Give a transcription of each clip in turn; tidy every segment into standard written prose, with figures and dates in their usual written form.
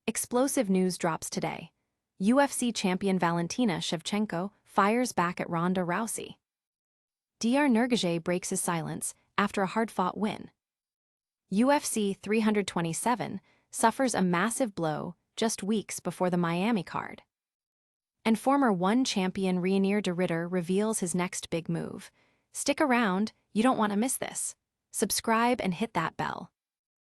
Explosive news drops today. UFC Champion Valentina Shevchenko fires back at Ronda Rousey. Diyar Nurgozhay breaks his silence after a hard-fought win. UFC 327 suffers a massive blow just weeks before the Miami card. And former ONE champion Reinier reveals his next big move. Stick around, you don't want to miss this. Subscribe and hit that bell.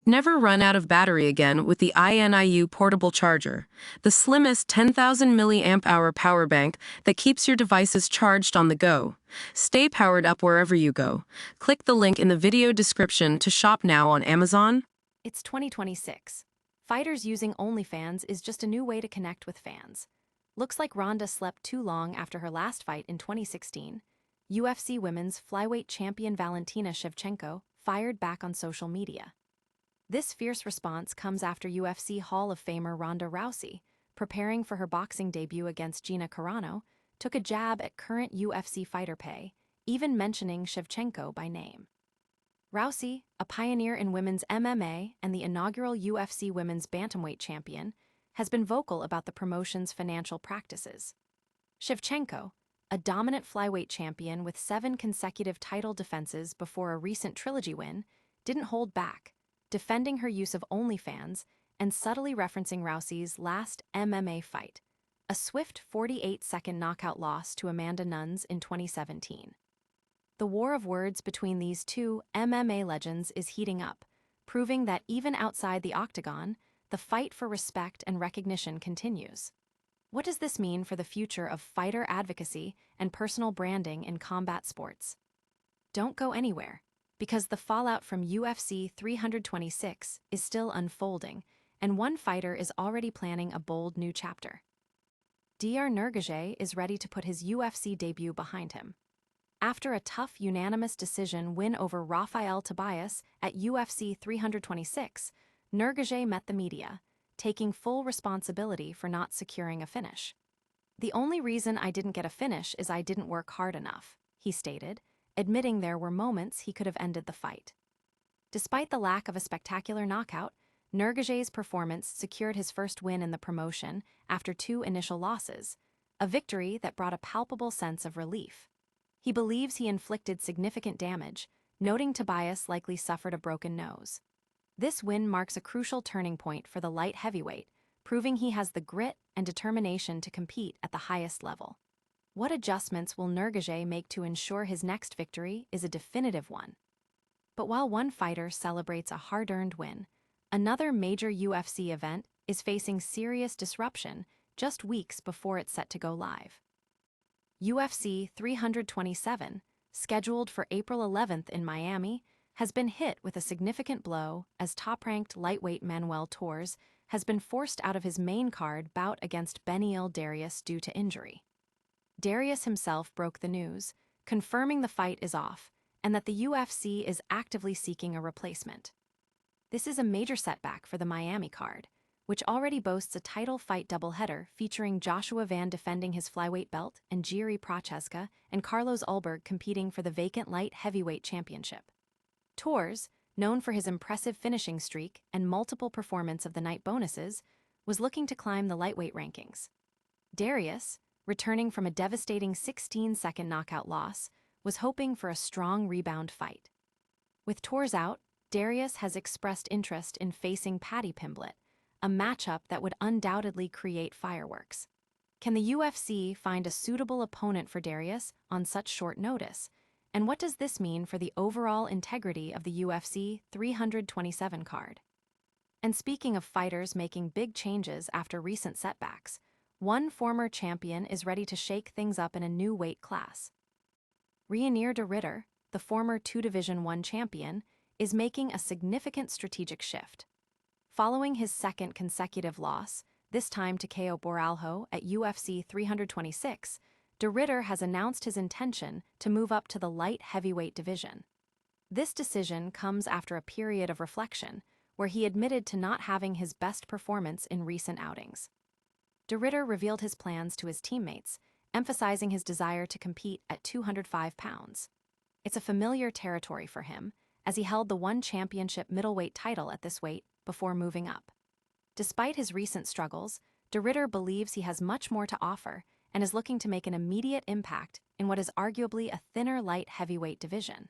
Never run out of battery again with the INIU portable charger, the slimmest 10,000 mAh power bank that keeps your devices charged on the go. Stay powered up wherever you go. Click the link in the video description to shop now on Amazon. It's 2026. Fighters using OnlyFans is just a new way to connect with fans. Looks like Ronda slept too long after her last fight in 2016. UFC Women's Flyweight Champion Valentina Shevchenko fired back on social media. This fierce response comes after UFC Hall of Famer Ronda Rousey, preparing for her boxing debut against Gina Carano, took a jab at current UFC fighter pay, even mentioning Shevchenko by name. Rousey, a pioneer in women's MMA and the inaugural UFC Women's Bantamweight champion, has been vocal about the promotion's financial practices. Shevchenko, a dominant flyweight champion with 7 consecutive title defenses before a recent trilogy win, didn't hold back, defending her use of OnlyFans and subtly referencing Rousey's last MMA fight, a swift 48-second knockout loss to Amanda Nunes in 2017. The war of words between these two MMA legends is heating up, proving that even outside the octagon, the fight for respect and recognition continues. What does this mean for the future of fighter advocacy and personal branding in combat sports? Don't go anywhere, because the fallout from UFC 326 is still unfolding, and one fighter is already planning a bold new chapter. Diyar Nurgozhay is ready to put his UFC debut behind him. After a tough unanimous decision win over Rafael Tobias at UFC 326, Nurgozhay met the media, taking full responsibility for not securing a finish. "The only reason I didn't get a finish is I didn't work hard enough," he stated, admitting there were moments he could have ended the fight. Despite the lack of a spectacular knockout, Nurgozhay's performance secured his first win in the promotion after 2 initial losses, a victory that brought a palpable sense of relief. He believes he inflicted significant damage, noting Tobias likely suffered a broken nose. This win marks a crucial turning point for the light heavyweight, proving he has the grit and determination to compete at the highest level. What adjustments will Nurgozhay make to ensure his next victory is a definitive one? But while one fighter celebrates a hard-earned win, another major UFC event is facing serious disruption just weeks before it's set to go live. UFC 327, scheduled for April 11th in Miami, has been hit with a significant blow as top-ranked lightweight Manuel Torres has been forced out of his main card bout against Beneil Dariush due to injury. Dariush himself broke the news, confirming the fight is off and that the UFC is actively seeking a replacement. This is a major setback for the Miami card, which already boasts a title fight doubleheader featuring Joshua Van defending his flyweight belt and Jiří Procházka and Carlos Ulberg competing for the vacant light heavyweight championship. Torres, known for his impressive finishing streak and multiple performance of the night bonuses, was looking to climb the lightweight rankings. Dariush, returning from a devastating 16-second knockout loss, was hoping for a strong rebound fight. With Torres out, Dariush has expressed interest in facing Paddy Pimblett, a matchup that would undoubtedly create fireworks. Can the UFC find a suitable opponent for Dariush on such short notice? And what does this mean for the overall integrity of the UFC 327 card? And speaking of fighters making big changes after recent setbacks, one former champion is ready to shake things up in a new weight class. Reinier, the former 2-Division 1 champion, is making a significant strategic shift. Following his second consecutive loss, this time to KO Borralho at UFC 326, De Ridder has announced his intention to move up to the light heavyweight division. This decision comes after a period of reflection, where he admitted to not having his best performance in recent outings. De Ridder revealed his plans to his teammates, emphasizing his desire to compete at 205 pounds. It's a familiar territory for him, as he held the ONE championship middleweight title at this weight before moving up. Despite his recent struggles, Dariush believes he has much more to offer and is looking to make an immediate impact in what is arguably a thinner light heavyweight division.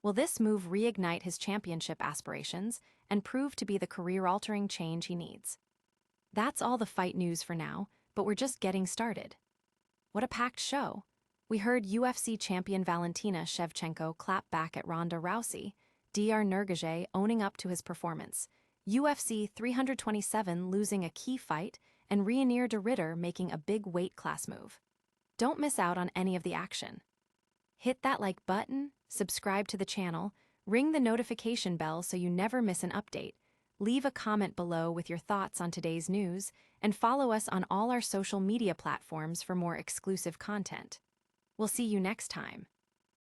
Will this move reignite his championship aspirations and prove to be the career-altering change he needs? That's all the fight news for now, but we're just getting started. What a packed show! We heard UFC Champion Valentina Shevchenko clap back at Ronda Rousey, Diyar Nurgozhay owning up to his performance, UFC 327 losing a key fight, and Reinier making a big weight class move. Don't miss out on any of the action. Hit that like button, subscribe to the channel, ring the notification bell so you never miss an update, leave a comment below with your thoughts on today's news, and follow us on all our social media platforms for more exclusive content. We'll see you next time.